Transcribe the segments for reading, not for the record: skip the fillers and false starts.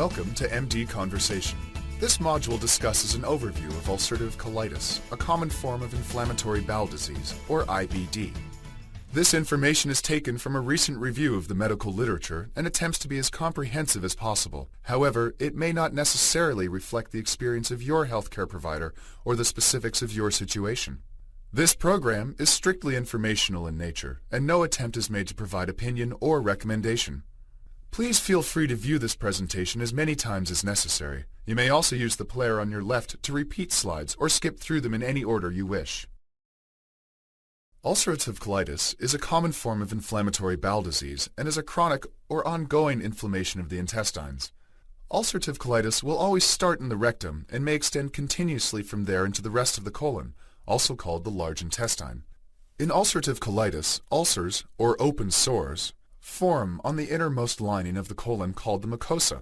Welcome to MD Conversation. This module discusses an overview of ulcerative colitis, a common form of inflammatory bowel disease, or IBD. This information is taken from a recent review of the medical literature and attempts to be as comprehensive as possible. However, it may not necessarily reflect the experience of your healthcare provider or the specifics of your situation. This program is strictly informational in nature, and no attempt is made to provide opinion or recommendation. Please feel free to view this presentation as many times as necessary. You may also use the player on your left to repeat slides or skip through them in any order you wish. Ulcerative colitis is a common form of inflammatory bowel disease and is a chronic or ongoing inflammation of the intestines. Ulcerative colitis will always start in the rectum and may extend continuously from there into the rest of the colon, also called the large intestine. In ulcerative colitis, ulcers, or open sores, form on the innermost lining of the colon called the mucosa.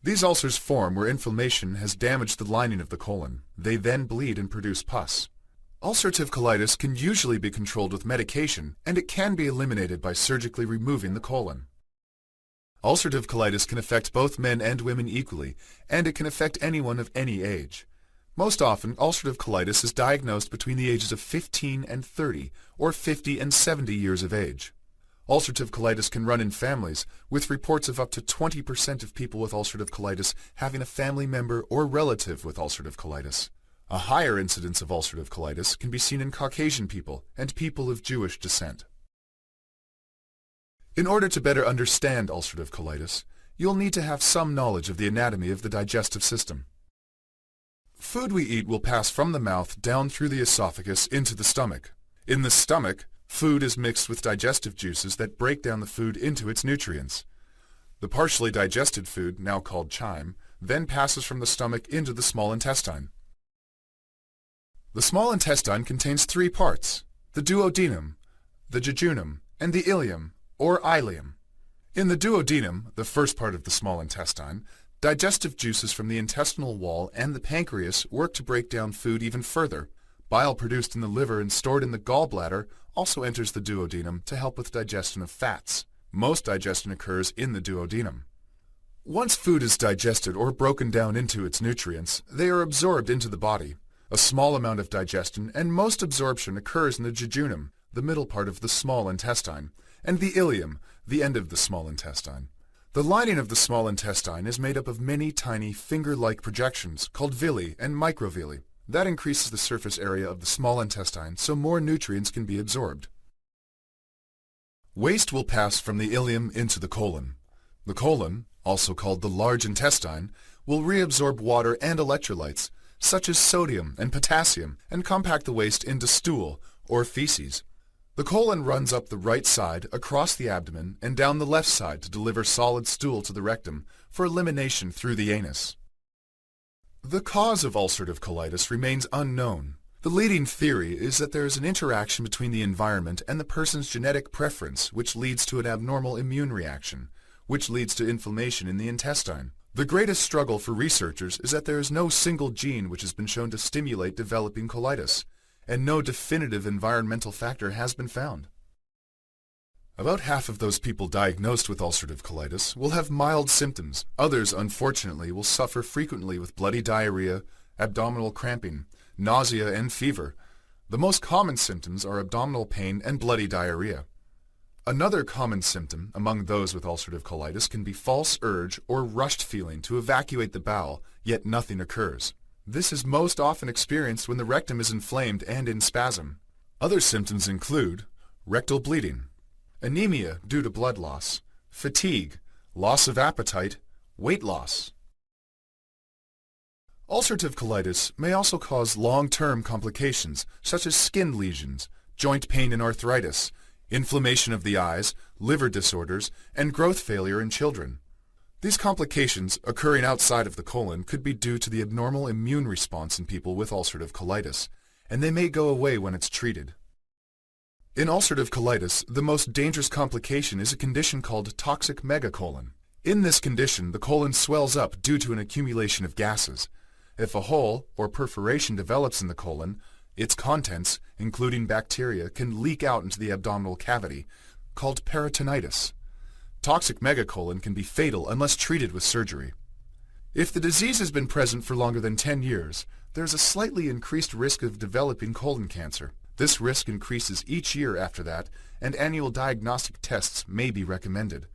These ulcers form where inflammation has damaged the lining of the colon. They then bleed and produce pus. Ulcerative colitis can usually be controlled with medication, and it can be eliminated by surgically removing the colon. Ulcerative colitis can affect both men and women equally, and it can affect anyone of any age. Most often, ulcerative colitis is diagnosed between the ages of 15 and 30, or 50 and 70 years of age. Ulcerative colitis can run in families, with reports of up to 20% of people with ulcerative colitis having a family member or relative with ulcerative colitis. A higher incidence of ulcerative colitis can be seen in Caucasian people and people of Jewish descent. In order to better understand ulcerative colitis, you'll need to have some knowledge of the anatomy of the digestive system. Food we eat will pass from the mouth down through the esophagus into the stomach. In the stomach, food is mixed with digestive juices that break down the food into its nutrients. The partially digested food, now called chyme, then passes from the stomach into the small intestine. The small intestine contains three parts: the duodenum, the jejunum, and the ileum, or ileum. In the duodenum, the first part of the small intestine, digestive juices from the intestinal wall and the pancreas work to break down food even further. Bile produced in the liver and stored in the gallbladder also enters the duodenum to help with digestion of fats. Most digestion occurs in the duodenum. Once food is digested or broken down into its nutrients, they are absorbed into the body. A small amount of digestion and most absorption occurs in the jejunum, the middle part of the small intestine, and the ileum, the end of the small intestine. The lining of the small intestine is made up of many tiny finger-like projections called villi and microvilli. That increases the surface area of the small intestine so more nutrients can be absorbed. Waste will pass from the ileum into the colon. The colon, also called the large intestine, will reabsorb water and electrolytes, such as sodium and potassium, and compact the waste into stool, or feces. The colon runs up the right side, across the abdomen, and down the left side to deliver solid stool to the rectum for elimination through the anus. The cause of ulcerative colitis remains unknown. The leading theory is that there is an interaction between the environment and the person's genetic preference, which leads to an abnormal immune reaction, which leads to inflammation in the intestine. The greatest struggle for researchers is that there is no single gene which has been shown to stimulate developing colitis, and no definitive environmental factor has been found. About half of those people diagnosed with ulcerative colitis will have mild symptoms. Others, unfortunately, will suffer frequently with bloody diarrhea, abdominal cramping, nausea, and fever. The most common symptoms are abdominal pain and bloody diarrhea. Another common symptom among those with ulcerative colitis can be false urge or rushed feeling to evacuate the bowel, yet nothing occurs. This is most often experienced when the rectum is inflamed and in spasm. Other symptoms include rectal bleeding, anemia due to blood loss, fatigue, loss of appetite, weight loss. Ulcerative colitis may also cause long-term complications such as skin lesions, joint pain and arthritis, inflammation of the eyes, liver disorders, and growth failure in children. These complications, occurring outside of the colon, could be due to the abnormal immune response in people with ulcerative colitis, and they may go away when it's treated. In ulcerative colitis, the most dangerous complication is a condition called toxic megacolon. In this condition, the colon swells up due to an accumulation of gases. If a hole or perforation develops in the colon, its contents, including bacteria, can leak out into the abdominal cavity, called peritonitis. Toxic megacolon can be fatal unless treated with surgery. If the disease has been present for longer than 10 years, there's a slightly increased risk of developing colon cancer. This risk increases each year after that, and annual diagnostic tests may be recommended.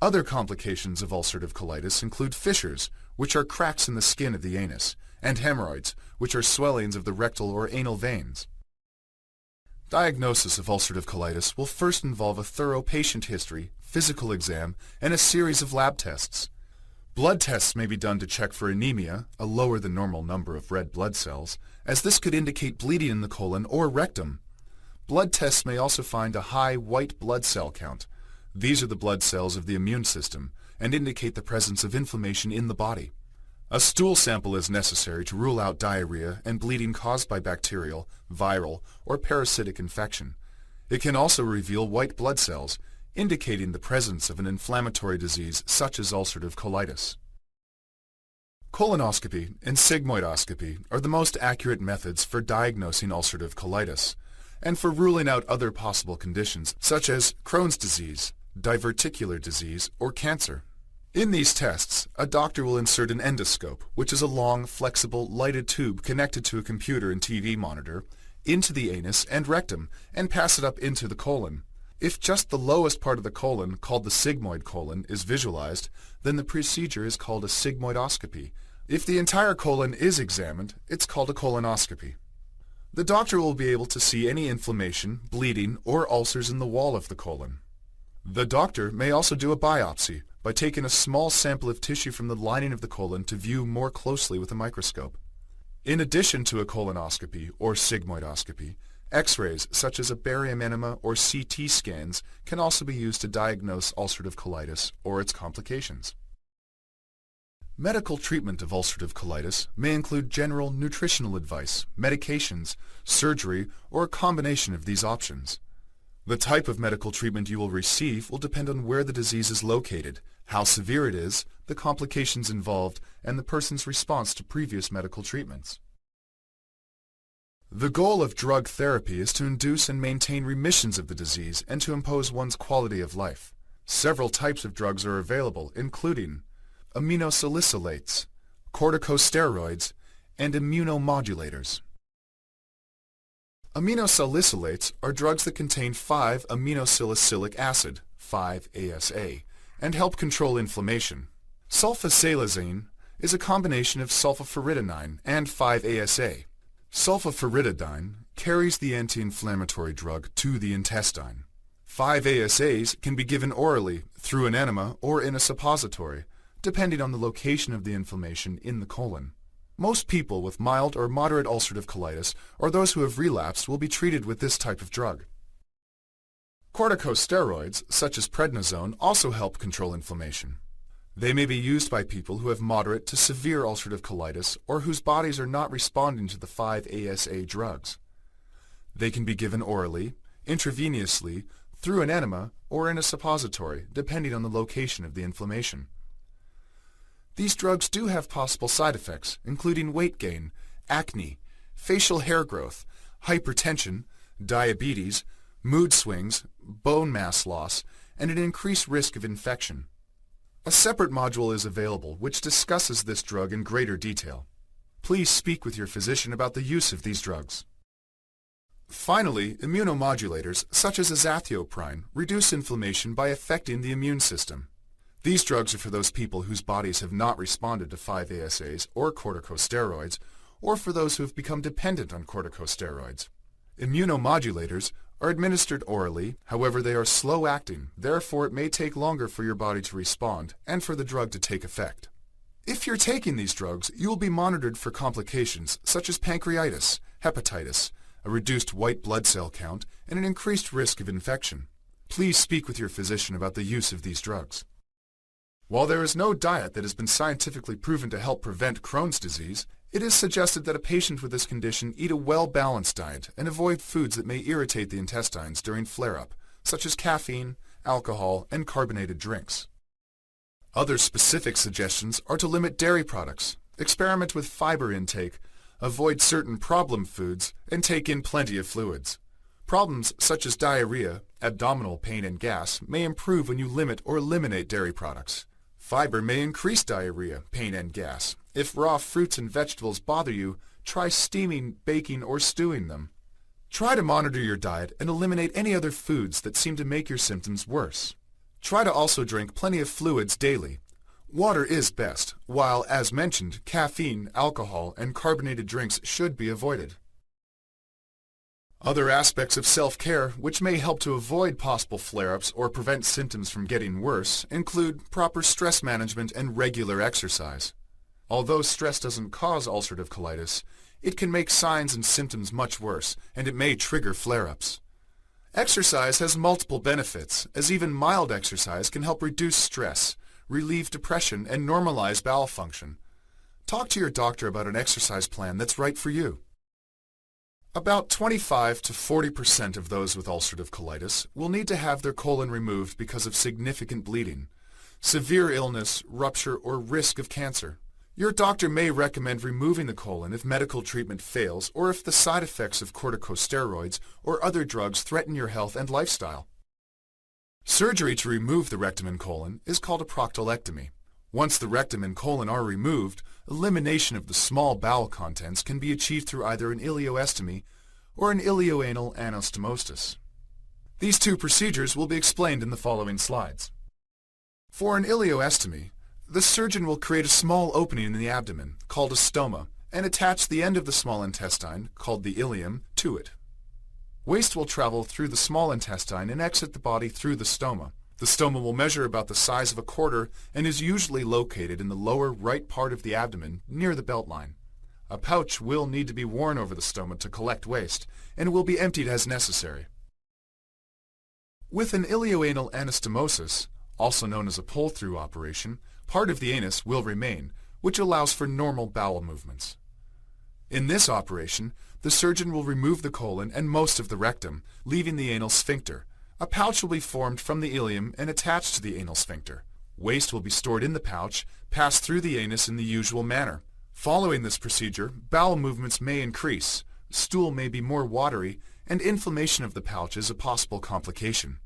Other complications of ulcerative colitis include fissures, which are cracks in the skin of the anus, and hemorrhoids, which are swellings of the rectal or anal veins. Diagnosis of ulcerative colitis will first involve a thorough patient history, physical exam, and a series of lab tests. Blood tests may be done to check for anemia, a lower than normal number of red blood cells, as this could indicate bleeding in the colon or rectum. Blood tests may also find a high white blood cell count. These are the blood cells of the immune system and indicate the presence of inflammation in the body. A stool sample is necessary to rule out diarrhea and bleeding caused by bacterial, viral, or parasitic infection. It can also reveal white blood cells, indicating the presence of an inflammatory disease such as ulcerative colitis. Colonoscopy and sigmoidoscopy are the most accurate methods for diagnosing ulcerative colitis and for ruling out other possible conditions such as Crohn's disease, diverticular disease, or cancer. In these tests, a doctor will insert an endoscope, which is a long, flexible, lighted tube connected to a computer and TV monitor, into the anus and rectum and pass it up into the colon. If just the lowest part of the colon, called the sigmoid colon, is visualized, then the procedure is called a sigmoidoscopy. If the entire colon is examined, it's called a colonoscopy. The doctor will be able to see any inflammation, bleeding, or ulcers in the wall of the colon. The doctor may also do a biopsy by taking a small sample of tissue from the lining of the colon to view more closely with a microscope. In addition to a colonoscopy or sigmoidoscopy, X-rays such as a barium enema or CT scans can also be used to diagnose ulcerative colitis or its complications. Medical treatment of ulcerative colitis may include general nutritional advice, medications, surgery, or a combination of these options. The type of medical treatment you will receive will depend on where the disease is located, how severe it is, the complications involved, and the person's response to previous medical treatments. The goal of drug therapy is to induce and maintain remissions of the disease and to impose one's quality of life. Several types of drugs are available, including Aminosalicylates, Corticosteroids, and Immunomodulators. Aminosalicylates are drugs that contain 5-aminosalicylic acid, 5-ASA, and help control inflammation. Sulfasalazine is a combination of sulfafuridinine and 5-ASA. Sulfafuridinine carries the anti-inflammatory drug to the intestine. 5-ASAs can be given orally, through an enema, or in a suppository, depending on the location of the inflammation in the colon. Most people with mild or moderate ulcerative colitis or those who have relapsed will be treated with this type of drug. Corticosteroids, such as prednisone, also help control inflammation. They may be used by people who have moderate to severe ulcerative colitis or whose bodies are not responding to the 5-ASA drugs. They can be given orally, intravenously, through an enema, or in a suppository, depending on the location of the inflammation. These drugs do have possible side effects, including weight gain, acne, facial hair growth, hypertension, diabetes, mood swings, bone mass loss, and an increased risk of infection. A separate module is available which discusses this drug in greater detail. Please speak with your physician about the use of these drugs. Finally, immunomodulators such as azathioprine reduce inflammation by affecting the immune system. These drugs are for those people whose bodies have not responded to 5-ASAs or corticosteroids, or for those who have become dependent on corticosteroids. Immunomodulators are administered orally, however they are slow-acting, therefore it may take longer for your body to respond and for the drug to take effect. If you're taking these drugs, you will be monitored for complications such as pancreatitis, hepatitis, a reduced white blood cell count, and an increased risk of infection. Please speak with your physician about the use of these drugs. While there is no diet that has been scientifically proven to help prevent Crohn's disease, it is suggested that a patient with this condition eat a well-balanced diet and avoid foods that may irritate the intestines during flare-up, such as caffeine, alcohol, and carbonated drinks. Other specific suggestions are to limit dairy products, experiment with fiber intake, avoid certain problem foods, and take in plenty of fluids. Problems such as diarrhea, abdominal pain, and gas may improve when you limit or eliminate dairy products. Fiber may increase diarrhea, pain, and gas. If raw fruits and vegetables bother you, try steaming, baking, or stewing them. Try to monitor your diet and eliminate any other foods that seem to make your symptoms worse. Try to also drink plenty of fluids daily. Water is best, while, as mentioned, caffeine, alcohol, and carbonated drinks should be avoided. Other aspects of self-care which may help to avoid possible flare-ups or prevent symptoms from getting worse include proper stress management and regular exercise. Although stress doesn't cause ulcerative colitis, it can make signs and symptoms much worse, and it may trigger flare-ups. Exercise has multiple benefits, as even mild exercise can help reduce stress, relieve depression, and normalize bowel function. Talk to your doctor about an exercise plan that's right for you. About 25 to 40% of those with ulcerative colitis will need to have their colon removed because of significant bleeding, severe illness, rupture, or risk of cancer. Your doctor may recommend removing the colon if medical treatment fails or if the side effects of corticosteroids or other drugs threaten your health and lifestyle. Surgery to remove the rectum and colon is called a proctolectomy. Once the rectum and colon are removed, elimination of the small bowel contents can be achieved through either an lleostomy or an lleoanal anastomosis. These two procedures will be explained in the following slides. For an ileostomy, the surgeon will create a small opening in the abdomen, called a stoma, and attach the end of the small intestine, called the ileum, to it. Waste will travel through the small intestine and exit the body through the stoma. The stoma will measure about the size of a quarter and is usually located in the lower right part of the abdomen, near the belt line. A pouch will need to be worn over the stoma to collect waste, and will be emptied as necessary. With an ileoanal anastomosis, also known as a pull-through operation, part of the anus will remain, which allows for normal bowel movements. In this operation, the surgeon will remove the colon and most of the rectum, leaving the anal sphincter. A pouch will be formed from the ileum and attached to the anal sphincter. Waste will be stored in the pouch, pass through the anus in the usual manner. Following this procedure, bowel movements may increase, stool may be more watery, and inflammation of the pouch is a possible complication.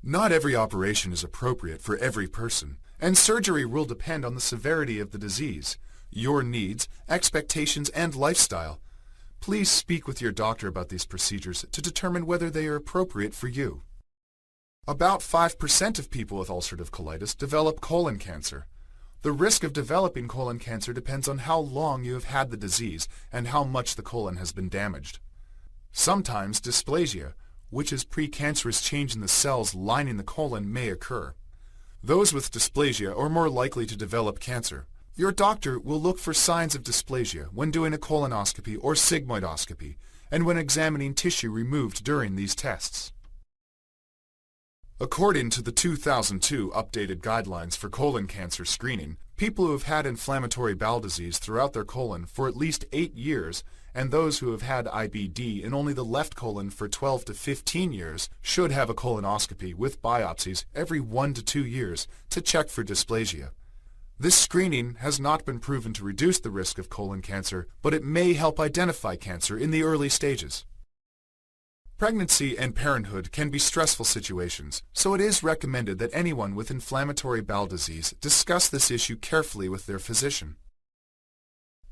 Not every operation is appropriate for every person, and surgery will depend on the severity of the disease, your needs, expectations, and lifestyle. Please speak with your doctor about these procedures to determine whether they are appropriate for you. About 5% of people with ulcerative colitis develop colon cancer. The risk of developing colon cancer depends on how long you have had the disease and how much the colon has been damaged. Sometimes dysplasia, which is precancerous change in the cells lining the colon, may occur. Those with dysplasia are more likely to develop cancer. Your doctor will look for signs of dysplasia when doing a colonoscopy or sigmoidoscopy and when examining tissue removed during these tests. According to the 2002 updated guidelines for colon cancer screening, people who have had inflammatory bowel disease throughout their colon for at least 8 years and those who have had IBD in only the left colon for 12 to 15 years should have a colonoscopy with biopsies every 1 to 2 years to check for dysplasia. This screening has not been proven to reduce the risk of colon cancer, but it may help identify cancer in the early stages. Pregnancy and parenthood can be stressful situations, so it is recommended that anyone with inflammatory bowel disease discuss this issue carefully with their physician.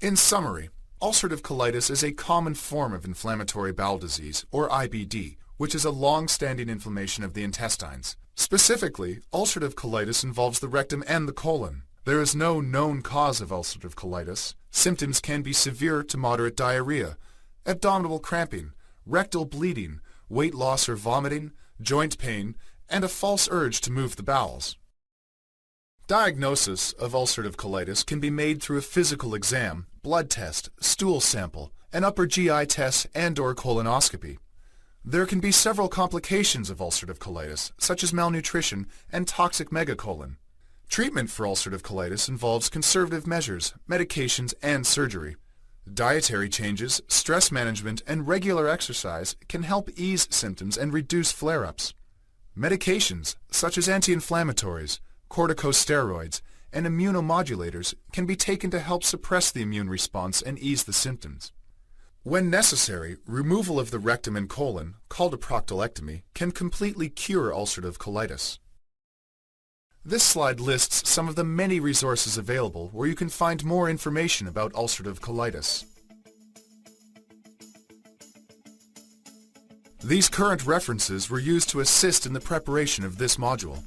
In summary, ulcerative colitis is a common form of inflammatory bowel disease, or IBD, which is a long-standing inflammation of the intestines. Specifically, ulcerative colitis involves the rectum and the colon. There is no known cause of ulcerative colitis. Symptoms can be severe to moderate diarrhea, abdominal cramping, rectal bleeding, weight loss or vomiting, joint pain, and a false urge to move the bowels. Diagnosis of ulcerative colitis can be made through a physical exam, blood test, stool sample, an upper GI test, and/or colonoscopy. There can be several complications of ulcerative colitis, such as malnutrition and toxic megacolon. Treatment for ulcerative colitis involves conservative measures, medications, and surgery. Dietary changes, stress management, and regular exercise can help ease symptoms and reduce flare-ups. Medications, such as anti-inflammatories, corticosteroids, and immunomodulators can be taken to help suppress the immune response and ease the symptoms. When necessary, removal of the rectum and colon, called a proctolectomy, can completely cure ulcerative colitis. This slide lists some of the many resources available where you can find more information about ulcerative colitis. These current references were used to assist in the preparation of this module.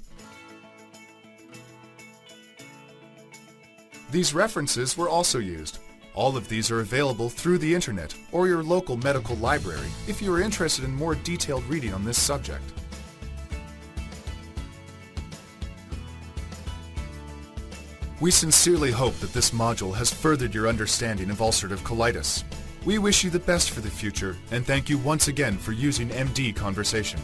These references were also used. All of these are available through the internet or your local medical library if you are interested in more detailed reading on this subject. We sincerely hope that this module has furthered your understanding of ulcerative colitis. We wish you the best for the future and thank you once again for using MD Conversation.